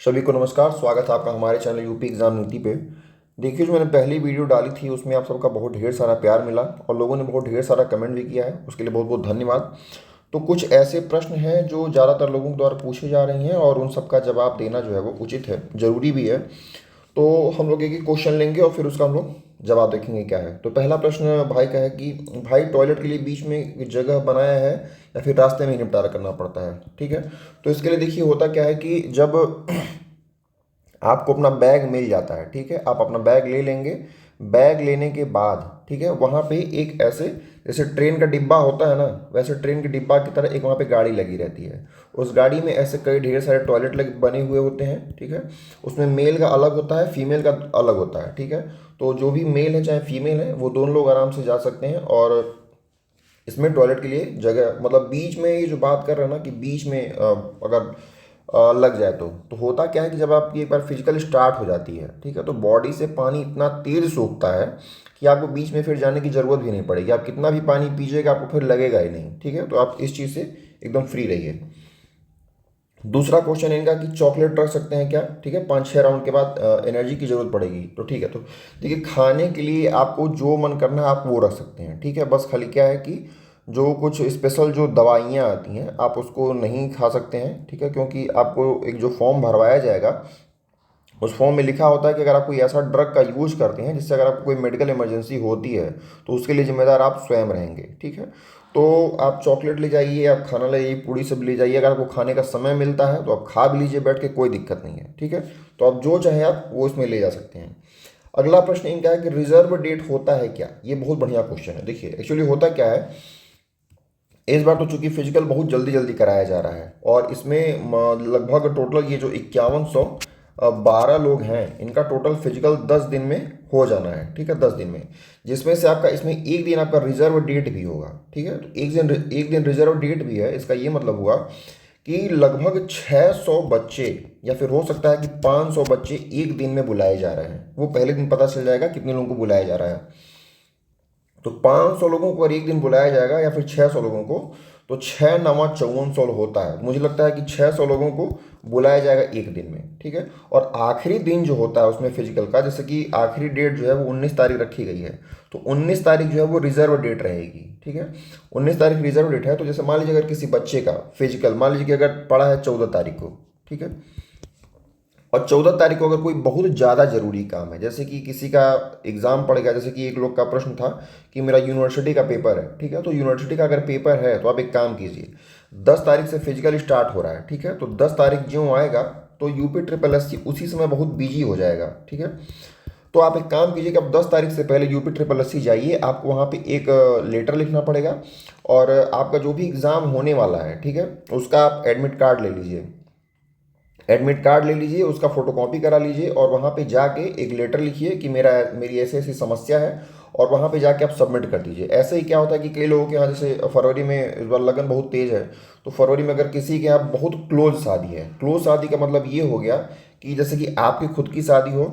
सभी को नमस्कार। स्वागत है आपका हमारे चैनल यूपी एग्जाम नीति पे। देखिए, जो मैंने पहली वीडियो डाली थी उसमें आप सबका बहुत ढेर सारा प्यार मिला और लोगों ने बहुत ढेर सारा कमेंट भी किया है, उसके लिए बहुत बहुत धन्यवाद। तो कुछ ऐसे प्रश्न हैं जो ज़्यादातर लोगों के द्वारा पूछे जा रहे हैं और उन सबका जवाब देना जो है वो उचित है, ज़रूरी भी है। तो हम लोग एक एक क्वेश्चन लेंगे और फिर उसका हम लोग जवाब देखेंगे क्या है। तो पहला प्रश्न भाई का है कि भाई टॉयलेट के लिए बीच में एक जगह बनाया है या फिर रास्ते में ही निपटारा करना पड़ता है। ठीक है, तो इसके लिए देखिए होता क्या है कि जब आपको अपना बैग मिल जाता है, ठीक है, आप अपना बैग ले लेंगे। बैग लेने के बाद ठीक है, वहाँ पे एक ऐसे जैसे ट्रेन का डिब्बा होता है ना, वैसे ट्रेन के डिब्बा की तरह एक वहाँ पे गाड़ी लगी रहती है। उस गाड़ी में ऐसे कई ढेर सारे टॉयलेट बने हुए होते हैं। ठीक है, उसमें मेल का अलग होता है, फीमेल का अलग होता है। ठीक है, तो जो भी मेल है चाहे फीमेल है वो दोनों लोग आराम से जा सकते हैं। और इसमें टॉयलेट के लिए जगह मतलब बीच में ये जो बात कर रहे हैं ना कि बीच में अगर लग जाए तो होता क्या है कि जब आपकी एक बार फिजिकल स्टार्ट हो जाती है, ठीक है, तो बॉडी से पानी इतना तेज सोखता है कि आपको बीच में फिर जाने की ज़रूरत भी नहीं पड़ेगी। आप कितना भी पानी पीजिएगा आपको फिर लगेगा ही नहीं। ठीक है, तो आप इस चीज़ से एकदम फ्री रहिए। दूसरा क्वेश्चन इनका कि चॉकलेट रख सकते हैं क्या। ठीक है, 5-6 राउंड के बाद एनर्जी की ज़रूरत पड़ेगी। तो ठीक है, तो देखिए खाने के लिए आपको जो मन करना है आप वो रख सकते हैं। ठीक है, बस खाली क्या है कि जो कुछ स्पेशल जो दवाइयाँ आती हैं आप उसको नहीं खा सकते हैं। ठीक है, क्योंकि आपको एक जो फॉर्म भरवाया जाएगा उस फॉर्म में लिखा होता है कि अगर आप कोई ऐसा ड्रग का यूज करते हैं जिससे अगर आपको कोई मेडिकल इमरजेंसी होती है तो उसके लिए जिम्मेदार आप स्वयं रहेंगे। ठीक है, तो आप चॉकलेट ले जाइए, आप खाना ले जाइए, पूड़ी सब ले जाइए। अगर आपको खाने का समय मिलता है तो आप खा भी लीजिए बैठ के, कोई दिक्कत नहीं है। ठीक है, तो आप जो चाहें आप वो इसमें ले जा सकते हैं। अगला प्रश्न इनका है कि रिजर्व डेट होता है क्या। ये बहुत बढ़िया क्वेश्चन है। देखिए एक्चुअली होता क्या है, इस बार तो चूंकि फिजिकल बहुत जल्दी जल्दी कराया जा रहा है और इसमें लगभग टोटल ये जो 5100 12 लोग हैं इनका टोटल फिजिकल 10 दिन में हो जाना है। ठीक है, 10 दिन में, जिसमें से आपका इसमें एक दिन आपका रिजर्व डेट भी होगा। ठीक है, तो एक दिन रिजर्व डेट भी है। इसका ये मतलब हुआ कि लगभग 600 बच्चे या फिर हो सकता है कि 500 बच्चे एक दिन में बुलाए जा रहे हैं। वो पहले दिन पता चल जाएगा कितने लोगों को बुलाया जा रहा है। तो 500 लोगों को अगर एक दिन बुलाया जाएगा या फिर 600 लोगों को, तो 6×9 = 5400 होता है। मुझे लगता है कि 600 लोगों को बुलाया जाएगा एक दिन में। ठीक है, और आखिरी दिन जो होता है उसमें फिजिकल का, जैसे कि आखिरी डेट जो है वो 19 तारीख रखी गई है, तो 19 तारीख जो है वो रिजर्व डेट रहेगी। ठीक है, 19 तारीख रिजर्व डेट है। तो जैसे मान लीजिए अगर किसी बच्चे का फिजिकल मान लीजिए कि अगर पड़ा है 14 तारीख को, ठीक है, और 14 तारीख को अगर कोई बहुत ज़्यादा ज़रूरी काम है, जैसे कि किसी का एग्ज़ाम पड़ गया, जैसे कि एक लोग का प्रश्न था कि मेरा यूनिवर्सिटी का पेपर है। ठीक है, तो यूनिवर्सिटी का अगर पेपर है तो आप एक काम कीजिए, 10 तारीख से फिजिकल स्टार्ट हो रहा है। ठीक है, तो 10 तारीख ज्यों आएगा तो UP SSS उसी समय बहुत बिजी हो जाएगा। ठीक है, तो आप एक काम कीजिए कि आप 10 तारीख से पहले UP SSS जाइए। आपको वहाँ पे एक लेटर लिखना पड़ेगा और आपका जो भी एग्ज़ाम होने वाला है, ठीक है, उसका आप एडमिट कार्ड ले लीजिए। एडमिट कार्ड ले लीजिए, उसका फोटोकॉपी करा लीजिए और वहाँ पे जाके एक लेटर लिखिए कि मेरी ऐसी ऐसी समस्या है, और वहाँ पे जाके आप सबमिट कर दीजिए। ऐसे ही क्या होता है कि कई लोगों के यहाँ जैसे फरवरी में इस बार लगन बहुत तेज़ है, तो फरवरी में अगर किसी के यहाँ बहुत क्लोज शादी है, क्लोज शादी का मतलब ये हो गया कि जैसे कि आपकी खुद की शादी हो,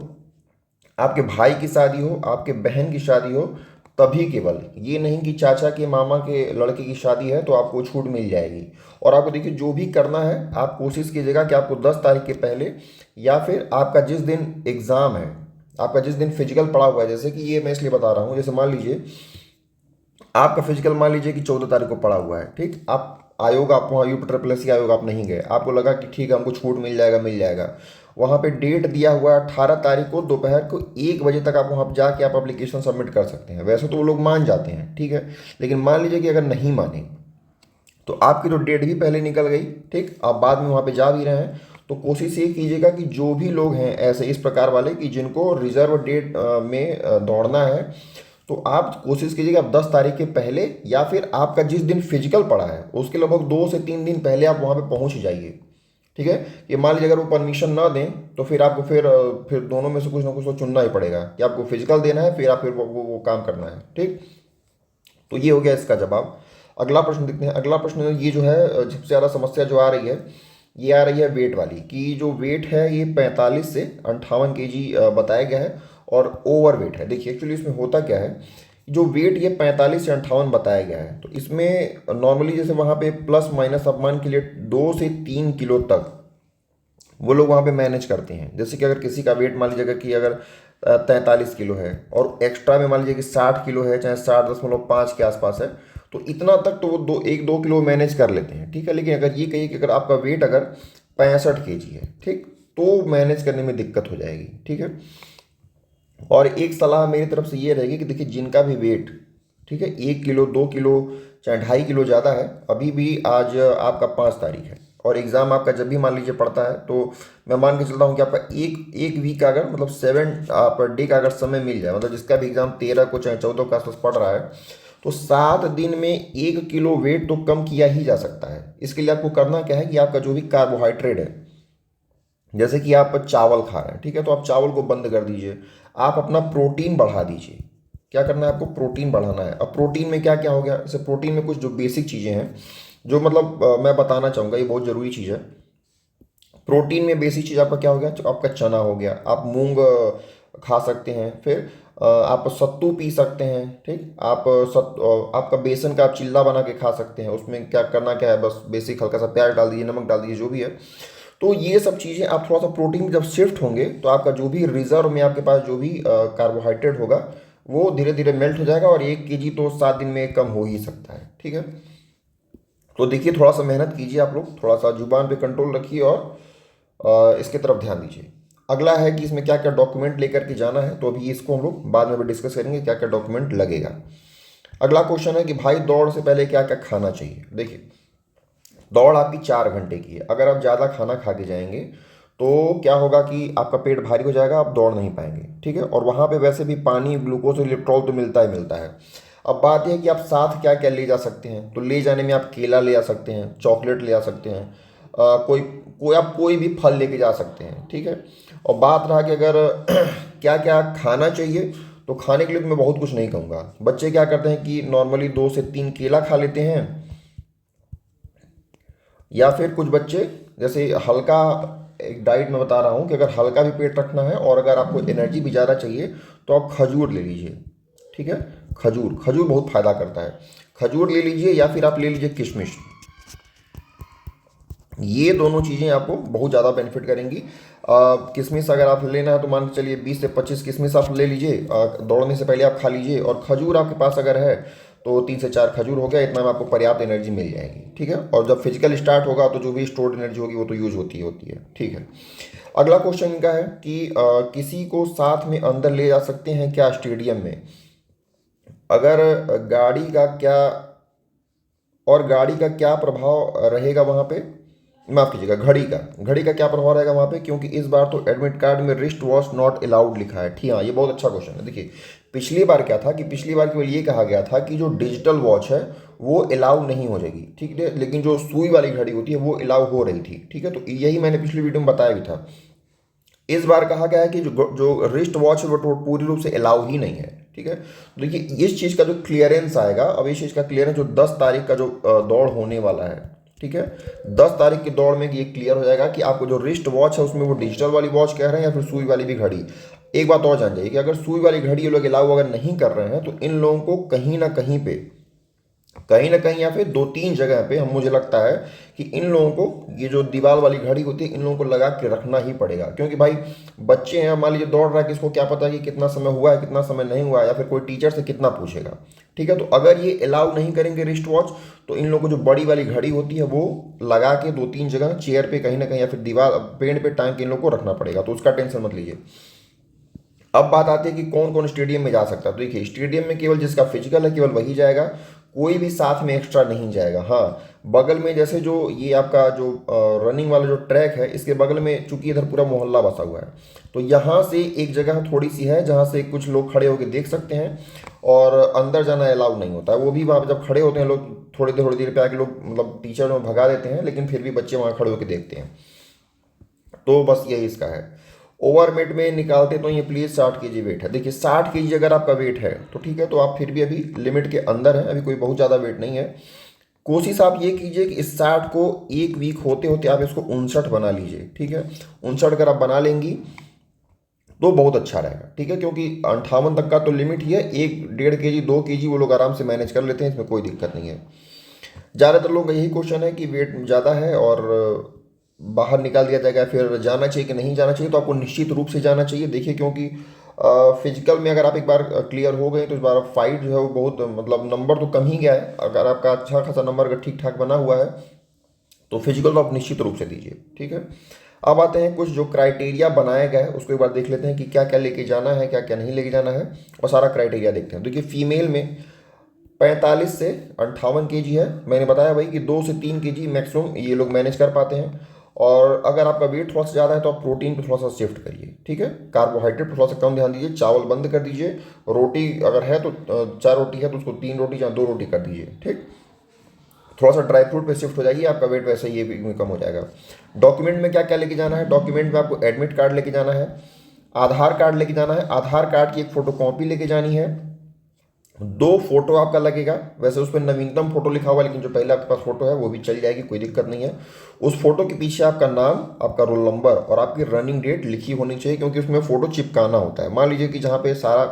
आपके भाई की शादी हो, आपके बहन की शादी हो, तभी केवल, ये नहीं कि चाचा के मामा के लड़के की शादी है तो आपको छूट मिल जाएगी। और आपको देखिए जो भी करना है आप कोशिश कीजिएगा कि आपको 10 तारीख के पहले या फिर आपका जिस दिन एग्ज़ाम है, आपका जिस दिन फिजिकल पड़ा हुआ है, जैसे कि ये मैं इसलिए बता रहा हूँ, जैसे मान लीजिए आपका फिजिकल मान लीजिए कि 14 तारीख को पड़ा हुआ है, ठीक, आप वहाँ UP SSS आयोग आप नहीं गए, आपको लगा कि ठीक है हमको छूट मिल जाएगा। वहाँ पे डेट दिया हुआ है 18 तारीख को दोपहर को 1 बजे तक, आप वहाँ पे जाके आप एप्लीकेशन सबमिट कर सकते हैं। वैसे तो वो लोग मान जाते हैं, ठीक है, लेकिन मान लीजिए कि अगर नहीं माने तो आपकी तो डेट भी पहले निकल गई। ठीक, आप बाद में वहाँ पे जा भी रहे हैं, तो कोशिश ये कीजिएगा कि जो भी लोग हैं ऐसे इस प्रकार वाले कि जिनको रिजर्व डेट में दौड़ना है, तो आप कोशिश कीजिएगा आप 10 तारीख के पहले या फिर आपका जिस दिन फिजिकल पड़ा है उसके लगभग 2 से 3 दिन पहले आप वहाँ पे पहुँच जाइए। ठीक है, ये मान लीजिए अगर वो परमिशन ना दें तो फिर आपको फिर दोनों में से कुछ ना कुछ तो चुनना ही पड़ेगा कि आपको फिजिकल देना है फिर आप फिर वो काम करना है। ठीक, तो ये हो गया इसका जवाब। अगला प्रश्न देखते हैं। अगला प्रश्न ये जो है सबसे ज़्यादा समस्या जो आ रही है, ये आ रही है वेट वाली, कि जो वेट है ये 45 से 58 kg बताया गया है और ओवर वेट है। देखिए एक्चुअली इसमें होता क्या है, जो वेट ये 45 से 58 बताया गया है, तो इसमें नॉर्मली जैसे वहाँ पे प्लस माइनस आप मान के लिए 2 से 3 किलो तक वो लोग वहाँ पे मैनेज करते हैं। जैसे कि अगर किसी का वेट मान लीजिए कि अगर 43 किलो है और एक्स्ट्रा में मान लीजिए कि 60 किलो है, चाहे 60.5 के आसपास है, तो इतना तक तो वो 1-2 किलो मैनेज कर लेते हैं, ठीक है। लेकिन अगर ये कहिए कि अगर आपका वेट अगर 65 kg है, ठीक, तो मैनेज करने में दिक्कत हो जाएगी, ठीक है। और एक सलाह मेरी तरफ से ये रहेगी कि देखिए जिनका भी वेट, ठीक है, 1 किलो 2 किलो चाहे 2.5 किलो ज़्यादा है, अभी भी आज आपका 5 तारीख है और एग्ज़ाम आपका जब भी मान लीजिए पड़ता है, तो मैं मान के चलता हूँ कि आपका एक एक वीक का अगर मतलब 7 डे का अगर समय मिल जाए, मतलब जिसका भी एग्ज़ाम 13 को चाहे 14 के आसपास पड़ रहा है, तो 7 दिन में 1 किलो वेट तो कम किया ही जा सकता है। इसके लिए आपको करना क्या है कि आपका जो भी कार्बोहाइड्रेट है, जैसे कि आप चावल खा रहे हैं, ठीक है, तो आप चावल को बंद कर दीजिए, आप अपना प्रोटीन बढ़ा दीजिए। क्या करना है आपको? प्रोटीन बढ़ाना है। अब प्रोटीन में क्या क्या हो गया, जैसे प्रोटीन में कुछ जो बेसिक चीज़ें हैं जो मतलब मैं बताना चाहूँगा, ये बहुत ज़रूरी चीज़ है। प्रोटीन में बेसिक चीज़ आपका क्या हो गया, तो आपका चना हो गया, आप मूंग खा सकते हैं, फिर आप सत्तू पी सकते हैं, ठीक, आपका बेसन का आप चिल्ला बना के खा सकते हैं। उसमें क्या करना क्या है, बस बेसिक हल्का सा प्याज डाल दीजिए, नमक डाल दीजिए, जो भी है। तो ये सब चीज़ें आप थोड़ा सा प्रोटीन में जब शिफ्ट होंगे, तो आपका जो भी रिजर्व में आपके पास जो भी कार्बोहाइड्रेट होगा, वो धीरे धीरे मेल्ट हो जाएगा और 1 kg तो 7 दिन में कम हो ही सकता है, ठीक है। तो देखिए थोड़ा सा मेहनत कीजिए आप लोग, थोड़ा सा जुबान पे कंट्रोल रखिए और इसके तरफ ध्यान दीजिए। अगला है कि इसमें क्या क्या डॉक्यूमेंट लेकर के जाना है, तो अभी इसको हम लोग बाद में भी डिस्कस करेंगे क्या क्या डॉक्यूमेंट लगेगा। अगला क्वेश्चन है कि भाई दौड़ से पहले क्या क्या खाना चाहिए। देखिए दौड़ आपकी 4 घंटे की है, अगर आप ज़्यादा खाना खा के जाएंगे तो क्या होगा कि आपका पेट भारी हो जाएगा, आप दौड़ नहीं पाएंगे, ठीक है। और वहाँ पे वैसे भी पानी, ग्लूकोज और इलेक्ट्रॉल तो मिलता ही मिलता है। अब बात यह है कि आप साथ क्या क्या ले जा सकते हैं, तो ले जाने में आप केला ले जा सकते हैं, चॉकलेट ले जा सकते हैं, कोई कोई आप कोई भी फल लेके जा सकते हैं, ठीक है। और बात रहा कि अगर क्या क्या खाना चाहिए, तो खाने के लिए तो मैं बहुत कुछ नहीं कहूँगा। बच्चे क्या करते हैं कि नॉर्मली 2 से 3 केला खा लेते हैं, या फिर कुछ बच्चे जैसे हल्का, एक डाइट में बता रहा हूँ कि अगर हल्का भी पेट रखना है और अगर आपको एनर्जी भी ज़्यादा चाहिए, तो आप खजूर ले लीजिए, ठीक है। खजूर खजूर बहुत फ़ायदा करता है, खजूर ले लीजिए, या फिर आप ले लीजिए किशमिश। ये दोनों चीज़ें आपको बहुत ज़्यादा बेनिफिट करेंगी। किशमिश अगर आप लेना है तो मान के चलिए 20 से 25 किशमिश आप ले लीजिए, दौड़ने से पहले आप खा लीजिए। और खजूर आपके पास अगर है तो 3 से 4 खजूर हो गया, इतना में आपको पर्याप्त एनर्जी मिल जाएगी, ठीक है। और जब फिजिकल स्टार्ट होगा तो जो भी स्टोर्ड एनर्जी होगी वो तो यूज होती है, ठीक है। अगला क्वेश्चन इनका है कि किसी को साथ में अंदर ले जा सकते हैं क्या स्टेडियम में, अगर गाड़ी का क्या, और गाड़ी का क्या प्रभाव रहेगा वहाँ पे, माफ़ कीजिएगा, घड़ी का क्या प्रभाव रहेगा वहाँ पे, क्योंकि इस बार तो एडमिट कार्ड में रिस्ट वॉच नॉट अलाउड लिखा है। ठीक, हाँ, ये बहुत अच्छा क्वेश्चन है। देखिए पिछली बार क्या था कि पिछली बार केवल ये कहा गया था कि जो डिजिटल वॉच है वो अलाउ नहीं हो जाएगी, ठीक है, लेकिन जो सुई वाली घड़ी होती है वो अलाउ हो रही थी, ठीक है। तो यही मैंने पिछली वीडियो में बताया भी था। इस बार कहा गया है कि जो रिस्ट वॉच है वो तो पूरी रूप से अलाउ ही नहीं है, ठीक है। तो देखिए इस चीज़ का जो क्लियरेंस आएगा, अब इस चीज़ का क्लियरेंस जो 10 तारीख का जो दौड़ होने वाला है, ठीक है, 10 तारीख की दौड़ में ये क्लियर हो जाएगा कि आपको जो रिस्ट वॉच है उसमें वो डिजिटल वाली वॉच कह रहे हैं या फिर सुई वाली भी घड़ी। एक बात और जान जाइए कि अगर सुई वाली घड़ी ये लोग अलाउ अगर नहीं कर रहे हैं, तो इन लोगों को कहीं ना कहीं या फिर 2-3 जगह पे हम, मुझे लगता है कि इन लोगों को ये जो दीवार वाली घड़ी होती है इन लोगों को लगा के रखना ही पड़ेगा। क्योंकि भाई बच्चे हैं, मान लीजिए दौड़ रहा है, किसको क्या पता कि कितना समय हुआ है कितना समय नहीं हुआ है, या फिर कोई टीचर से कितना पूछेगा, ठीक है। तो अगर ये अलाउ नहीं करेंगे रिस्ट वॉच, तो इन लोगों को जो बड़ी वाली घड़ी होती है वो लगा के 2-3 जगह चेयर पे कहीं ना कहीं या फिर दीवार पेड़ पे टांग के इन लोगों को रखना पड़ेगा। तो उसका टेंशन मत लीजिए। अब बात आती है कि कौन कौन स्टेडियम में जा सकता है। तो देखिए स्टेडियम में केवल जिसका फिजिकल है केवल वही जाएगा, कोई भी साथ में एक्स्ट्रा नहीं जाएगा। हाँ, बगल में जैसे जो ये आपका जो रनिंग वाला जो ट्रैक है, इसके बगल में चूंकि इधर पूरा मोहल्ला बसा हुआ है, तो यहाँ से एक जगह थोड़ी सी है जहाँ से कुछ लोग खड़े होकर देख सकते हैं, और अंदर जाना अलाउ नहीं होता है। वो भी वहाँ पे जब खड़े होते हैं लोग, थोड़ी देर पे आके लोग मतलब टीचर में भगा देते हैं, लेकिन फिर भी बच्चे वहाँ खड़े होकर देखते हैं। तो बस यही इसका है। ओवरवेट में निकालते तो ये प्लीज़ 60 kg वेट है। देखिए 60 kg अगर आपका वेट है तो ठीक है, तो आप फिर भी अभी लिमिट के अंदर है, अभी कोई बहुत ज़्यादा वेट नहीं है। कोशिश आप ये कीजिए कि इस 60 को एक वीक होते होते आप इसको 59 बना लीजिए, ठीक है। 59 अगर आप बना लेंगी तो बहुत अच्छा रहेगा, ठीक है, क्योंकि 58 तक का तो लिमिट ही है। 1-1.5 kg 2 kg वो लोग आराम से मैनेज कर लेते हैं, इसमें कोई दिक्कत नहीं है। ज़्यादातर लोग का यही क्वेश्चन है कि वेट ज़्यादा है और बाहर निकाल दिया जाएगा, फिर जाना चाहिए कि नहीं जाना चाहिए, तो आपको निश्चित रूप से जाना चाहिए। देखिए, क्योंकि फिजिकल में अगर आप एक बार क्लियर हो गए तो इस बार फाइट जो है वो बहुत मतलब नंबर तो कम ही गया है। अगर आपका अच्छा खासा नंबर अगर ठीक ठाक बना हुआ है तो फिजिकल तो आप निश्चित रूप से दीजिए, ठीक है। अब आते हैं कुछ जो क्राइटेरिया बनाया गया है उसको एक बार देख लेते हैं कि क्या क्या लेके जाना है, क्या क्या नहीं लेके जाना है, और सारा क्राइटेरिया देखते हैं। देखिए, फीमेल में 45 से 58 kg है। मैंने बताया भाई कि 2 से 3 kg मैक्सिमम ये लोग मैनेज कर पाते हैं। और अगर आपका वेट थोड़ा सा ज़्यादा है तो आप प्रोटीन पे थोड़ा सा शिफ्ट करिए, ठीक है। कार्बोहाइड्रेट पे थोड़ा सा कम ध्यान दीजिए, चावल बंद कर दीजिए। रोटी अगर है तो 4 रोटी है तो उसको 3 रोटी या 2 रोटी कर दीजिए, ठीक। थोड़ा सा ड्राई फ्रूट पे शिफ्ट हो जाइए, आपका वेट वैसे ही ये भी कम हो जाएगा। डॉक्यूमेंट में क्या क्या लेके जाना है? डॉक्यूमेंट में आपको एडमिट कार्ड लेके जाना है, आधार कार्ड लेके जाना है, आधार कार्ड की एक फ़ोटो कॉपी लेके जानी है, 2 फोटो आपका लगेगा। वैसे उस पर नवीनतम फोटो लिखा हुआ है, लेकिन जो पहले आपके पास फोटो है वो भी चल जाएगी, कोई दिक्कत नहीं है। उस फोटो के पीछे आपका नाम, आपका रोल नंबर और आपकी रनिंग डेट लिखी होनी चाहिए, क्योंकि उसमें फ़ोटो चिपकाना होता है। मान लीजिए कि जहाँ पे सारा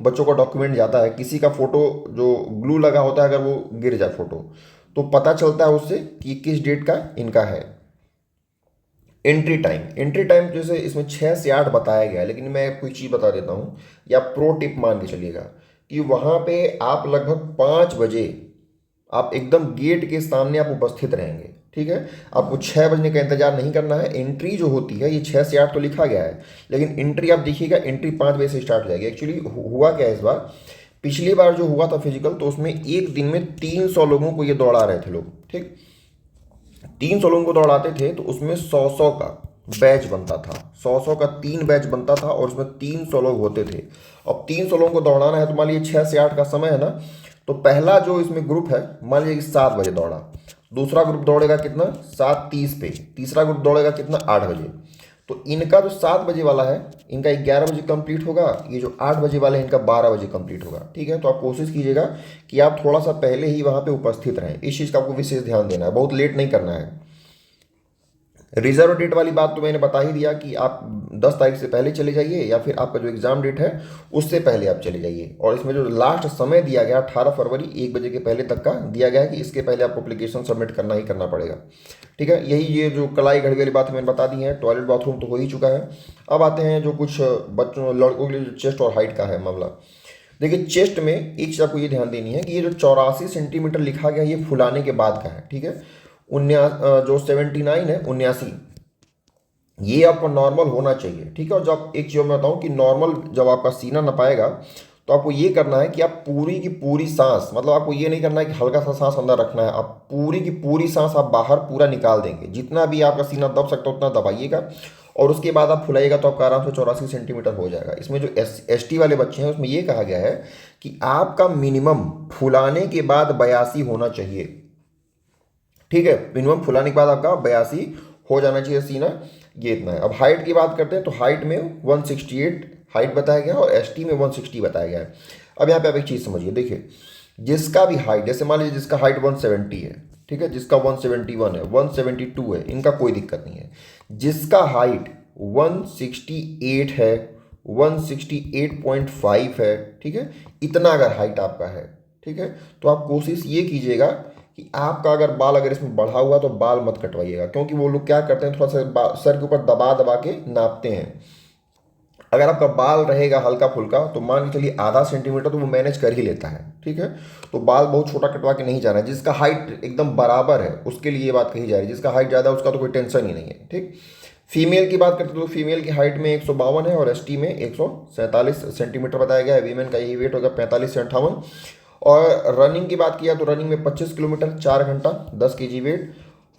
बच्चों का डॉक्यूमेंट जाता है, किसी का फ़ोटो जो ग्लू लगा होता है अगर वो गिर जाए फ़ोटो, तो पता चलता है उससे कि किस डेट का इनका है। एंट्री टाइम जैसे इसमें 6 से 8 बताया गया है, लेकिन मैं कोई चीज़ बता देता हूँ, या प्रो टिप मान के चलिएगा कि वहाँ पे आप लगभग 5 बजे आप एकदम गेट के सामने आप उपस्थित रहेंगे, ठीक है। आपको 6 बजने का इंतजार नहीं करना है। एंट्री जो होती है ये 6 से 8 तो लिखा गया है, लेकिन एंट्री आप देखिएगा, एंट्री 5 बजे से स्टार्ट हो जाएगी। एक्चुअली हुआ क्या है इस बार, पिछली बार जो हुआ था फिजिकल, तो उसमें एक दिन में 300 लोगों को ये दौड़ा रहे थे लोग, ठीक। 300 लोगों को दौड़ाते थे तो उसमें 100 का बैच बनता था, 100 का 3 बैच बनता था, और उसमें 300 लोग होते थे। अब 300 लोगों को दौड़ाना है तो मान लीजिए 6 से 8 का समय है ना, तो पहला जो इसमें ग्रुप है मान लीजिए कि 7 बजे दौड़ा, दूसरा ग्रुप दौड़ेगा कितना 7:30 पे, तीसरा ग्रुप दौड़ेगा कितना 8 बजे। तो इनका जो 7 बजे वाला है इनका 11 बजे कंप्लीट होगा, ये जो 8 बजे वाला है इनका 12 बजे कंप्लीट होगा, ठीक है। तो आप कोशिश कीजिएगा कि आप थोड़ा सा पहले ही वहाँ पे उपस्थित रहें, इस चीज़ का आपको विशेष ध्यान देना है, बहुत लेट नहीं करना है। रिजर्व डेट वाली बात तो मैंने बता ही दिया कि आप 10 तारीख से पहले चले जाइए, या फिर आपका जो एग्ज़ाम डेट है उससे पहले आप चले जाइए। और इसमें जो लास्ट समय दिया गया 18 फरवरी 1 बजे के पहले तक का दिया गया है कि इसके पहले आपको एप्लीकेशन सबमिट करना ही करना पड़ेगा, ठीक है। यही ये जो कलाई घड़ी वाली बात मैंने बता दी है। टॉयलेट बाथरूम तो हो ही चुका है। अब आते हैं जो कुछ बच्चों लड़कों के लिए जो चेस्ट और हाइट का है मामला। देखिए, चेस्ट में एक चीज़ आपको ये ध्यान देनी है कि ये जो 84 सेंटीमीटर लिखा गया है ये फुलाने के बाद का है, ठीक है। जो 79 है 79, ये आपका नॉर्मल होना चाहिए, ठीक है। और जब एक चीज़ मैं बताऊँ कि नॉर्मल जब आपका सीना न पाएगा तो आपको ये करना है कि आप पूरी की पूरी सांस, मतलब आपको ये नहीं करना है कि हल्का सा सांस अंदर रखना है, आप पूरी की पूरी सांस आप बाहर पूरा निकाल देंगे। जितना भी आपका सीना दब सकता है उतना दबाइएगा, और उसके बाद आप फुलाइएगा तो आपका आराम से 84 सेंटीमीटर हो जाएगा। इसमें जो एस टी वाले बच्चे हैं उसमें ये कहा गया है कि आपका मिनिमम फुलाने के बाद 82 होना चाहिए, ठीक है। मिनिमम फुलाने के बाद आपका 82 हो जाना चाहिए सीना, ये इतना है। अब हाइट की बात करते हैं तो हाइट में 168 हाइट बताया गया है और एसटी में 160 बताया गया है। अब यहाँ पे आप एक चीज़ समझिए, देखिए जिसका भी हाइट, जैसे मान लीजिए जिसका हाइट 170 है, ठीक है, जिसका 171 है, 172 है, इनका कोई दिक्कत नहीं है। जिसका हाइट 168 है, 168.5 है, ठीक है, इतना अगर हाइट आपका है, ठीक है, तो आप कोशिश ये कीजिएगा कि आपका अगर बाल अगर इसमें बढ़ा हुआ तो बाल मत कटवाइएगा, क्योंकि वो लोग क्या करते हैं थोड़ा सा सर के ऊपर दबा दबा के नापते हैं। अगर आपका बाल रहेगा हल्का फुल्का तो मान के चलिए आधा सेंटीमीटर तो वो मैनेज कर ही लेता है, ठीक है। तो बाल बहुत छोटा कटवा के नहीं जाना है। जिसका हाइट एकदम बराबर है उसके लिए ये बात कही जा रही है, जिसका हाइट ज़्यादा है उसका तो कोई टेंशन ही नहीं है, ठीक। फीमेल की बात करते तो फीमेल की हाइट में 152 है और एसटी में 147 सेंटीमीटर बताया गया है। वीमेन का यही वेट होगा 45 से 58। और रनिंग की बात किया तो रनिंग में 25 किलोमीटर 4 घंटा 10 kg वेट।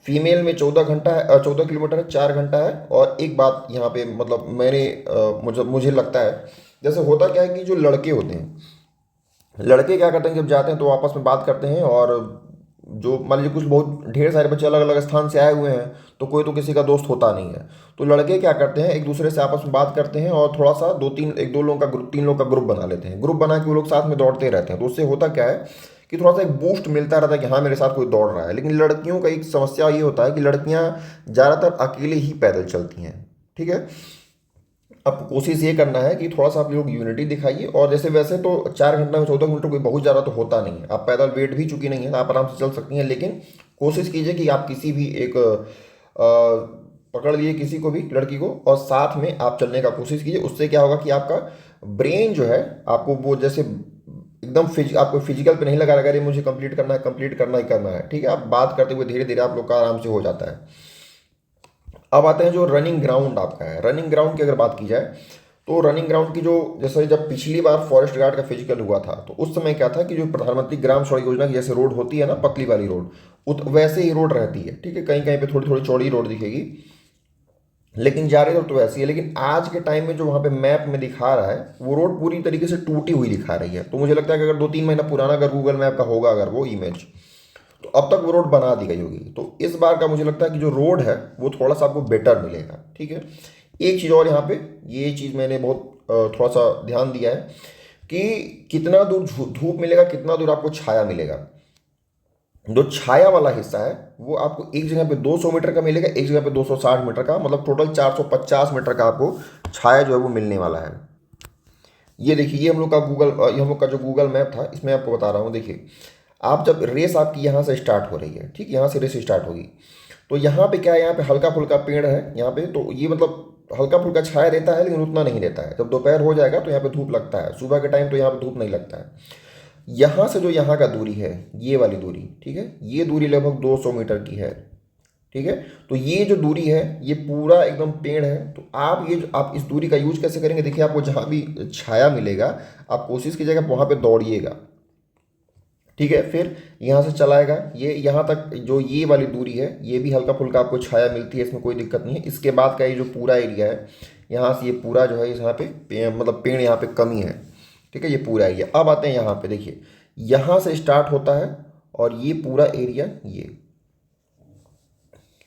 फीमेल में 14 घंटा है, 14 किलोमीटर है 4 घंटा है। और एक बात यहाँ पे मतलब मुझे लगता है, जैसे होता क्या है कि जो लड़के होते हैं, लड़के क्या करते हैं जब जाते हैं तो आपस में बात करते हैं, और जो मान लीजिए कुछ बहुत ढेर सारे बच्चे अलग अलग स्थान से आए हुए हैं तो कोई तो किसी का दोस्त होता नहीं है, तो लड़के क्या करते हैं एक दूसरे से आपस में बात करते हैं और थोड़ा सा एक दो लोगों का ग्रुप, 3 लोग का ग्रुप बना लेते हैं। ग्रुप बना के वो लोग साथ में दौड़ते रहते हैं, तो उससे होता क्या है कि थोड़ा सा एक बूस्ट मिलता रहता है कि हाँ मेरे साथ कोई दौड़ रहा है। लेकिन लड़कियों का एक समस्या ये होता है कि लड़कियां ज़्यादातर अकेले ही पैदल चलती हैं, ठीक है। अब कोशिश ये करना है कि थोड़ा सा आप लोग यूनिटी दिखाइए। और जैसे वैसे तो 4 घंटा में 14 किलोमीटर कोई बहुत ज़्यादा तो होता नहीं है, आप पैदल वेट भी चुकी नहीं है, आप आराम से चल सकती हैं। लेकिन कोशिश कीजिए कि आप किसी भी एक पकड़ लिए किसी को भी, लड़की को, और साथ में आप चलने का कोशिश कीजिए। उससे क्या होगा कि आपका ब्रेन जो है, आपको वो जैसे एकदम आपको फिजिकल पे नहीं लगा रहेगा, अरे मुझे कंप्लीट करना है, कंप्लीट करना ही करना है, ठीक है। आप बात करते हुए धीरे धीरे आप लोग का आराम से हो जाता है। अब आते हैं जो रनिंग ग्राउंड आपका है। रनिंग ग्राउंड की अगर बात की जाए तो रनिंग ग्राउंड की जो, जैसे जब पिछली बार फॉरेस्ट गार्ड का फिजिकल हुआ था तो उस समय क्या था कि जो प्रधानमंत्री ग्राम सड़क योजना की जैसे रोड होती है ना, पतली वाली रोड, वैसे ही रोड रहती है, ठीक है। कहीं कहीं पे थोड़ी थोड़ी चौड़ी रोड दिखेगी, लेकिन ज्यादातर तो वैसी है। लेकिन आज के टाइम में जो वहाँ पे मैप में दिखा रहा है वो रोड पूरी तरीके से टूटी हुई दिखा रही है। तो मुझे लगता है कि अगर 2-3 महीना पुराना अगर गूगल मैप का होगा अगर वो इमेज, तो अब तक वो रोड बना दी गई होगी। तो इस बार का मुझे लगता है कि जो रोड है वो थोड़ा सा आपको बेटर मिलेगा, ठीक है। एक चीज़ और यहाँ पे, ये चीज़ मैंने बहुत थोड़ा सा ध्यान दिया है कि कितना दूर धूप मिलेगा, कितना दूर आपको छाया मिलेगा। जो छाया वाला हिस्सा है वो आपको एक जगह पे 200 मीटर का मिलेगा, एक जगह पे 260 मीटर का, मतलब टोटल 450 मीटर का आपको छाया जो है वो मिलने वाला है। ये देखिए, ये हम लोग का ये हम लोग का जो गूगल मैप था इसमें आपको बता रहा हूँ। देखिए, आप जब रेस आपकी यहाँ से स्टार्ट हो रही है, ठीक, यहाँ से रेस स्टार्ट होगी, तो यहाँ पे क्या है, यहाँ पे हल्का फुल्का पेड़ है यहाँ पे, तो ये मतलब हल्का फुल्का छाया देता है लेकिन उतना नहीं देता है। जब दोपहर हो जाएगा तो यहाँ पे धूप लगता है, सुबह के टाइम तो यहाँ पे धूप नहीं लगता है। यहाँ से जो यहाँ का दूरी है, ये वाली दूरी, ठीक है, ये दूरी लगभग 200 मीटर की है, ठीक है। तो ये जो दूरी है ये पूरा एकदम पेड़ है। तो आप ये आप इस दूरी का यूज कैसे करेंगे, देखिए आपको जहाँ भी छाया मिलेगा आप कोशिश कीजिएगा वहाँ पे दौड़िएगा, ठीक है। फिर यहाँ से चलाएगा, ये यहाँ तक जो ये वाली दूरी है ये भी हल्का फुल्का आपको छाया मिलती है, इसमें कोई दिक्कत नहीं है। इसके बाद का ये जो पूरा एरिया है, यहाँ से ये पूरा जो है यहाँ पे मतलब पेड़ यहाँ पे कमी है, ठीक है, ये पूरा एरिया। अब आते हैं यहाँ पे, देखिए यहाँ से स्टार्ट होता है और ये पूरा एरिया,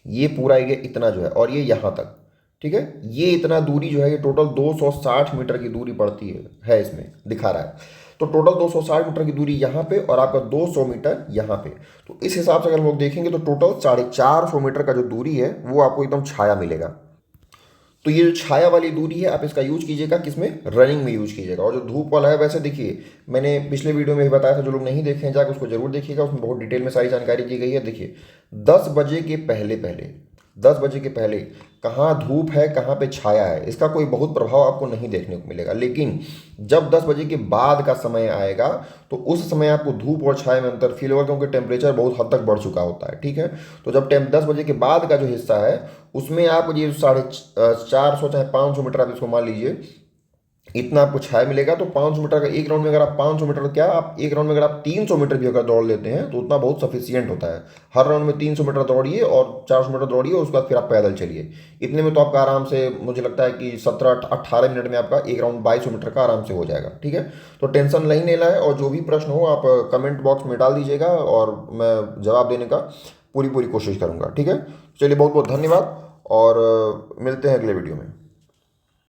ये पूरा एरिया इतना जो है, और ये यहाँ तक, ठीक है, ये इतना दूरी जो है ये टोटल 260 मीटर की दूरी पड़ती है इसमें दिखा रहा है। तो टोटल 260 मीटर की दूरी यहाँ पे और आपका 200 मीटर यहाँ पे। तो इस हिसाब से अगर हम लोग देखेंगे तो टोटल 450 मीटर का जो दूरी है वो आपको एकदम छाया मिलेगा। तो ये जो छाया वाली दूरी है आप इसका यूज कीजिएगा किसमें, रनिंग में यूज कीजिएगा। और जो धूप वाला है, वैसे देखिए मैंने पिछले वीडियो में भी बताया था, जो लोग नहीं देखे हैं जाकर उसको जरूर देखिएगा, उसमें बहुत डिटेल में सारी जानकारी दी गई है। देखिए 10 बजे के पहले पहले, 10 बजे के पहले कहाँ धूप है कहाँ पे छाया है इसका कोई बहुत प्रभाव आपको नहीं देखने को मिलेगा। लेकिन जब 10 बजे के बाद का समय आएगा तो उस समय आपको धूप और छाया में अंतर फील होगा, क्योंकि टेम्परेचर बहुत हद तक बढ़ चुका होता है, ठीक है। तो जब 10 बजे के बाद का जो हिस्सा है उसमें आप ये 450 चाहे 500 मीटर आप इसको मान लीजिए, इतना आपको छाया मिलेगा। तो 500 मीटर का एक राउंड में, अगर आप 500 मीटर क्या आप एक राउंड में अगर आप 300 मीटर भी अगर दौड़ लेते हैं तो उतना बहुत सफिशियंट होता है। हर राउंड में 300 मीटर दौड़िए और 400 मीटर दौड़िए, उसके बाद फिर आप पैदल चलिए। इतने में तो आपका आराम से, मुझे लगता है कि 17-18 मिनट में आपका एक राउंड 2200 मीटर का आराम से हो जाएगा, ठीक है। तो टेंशन नहीं लेना है, और जो भी प्रश्न हो आप कमेंट बॉक्स में डाल दीजिएगा और मैं जवाब देने का पूरी पूरी कोशिश करूँगा, ठीक है। चलिए, बहुत बहुत धन्यवाद और मिलते हैं अगले वीडियो में।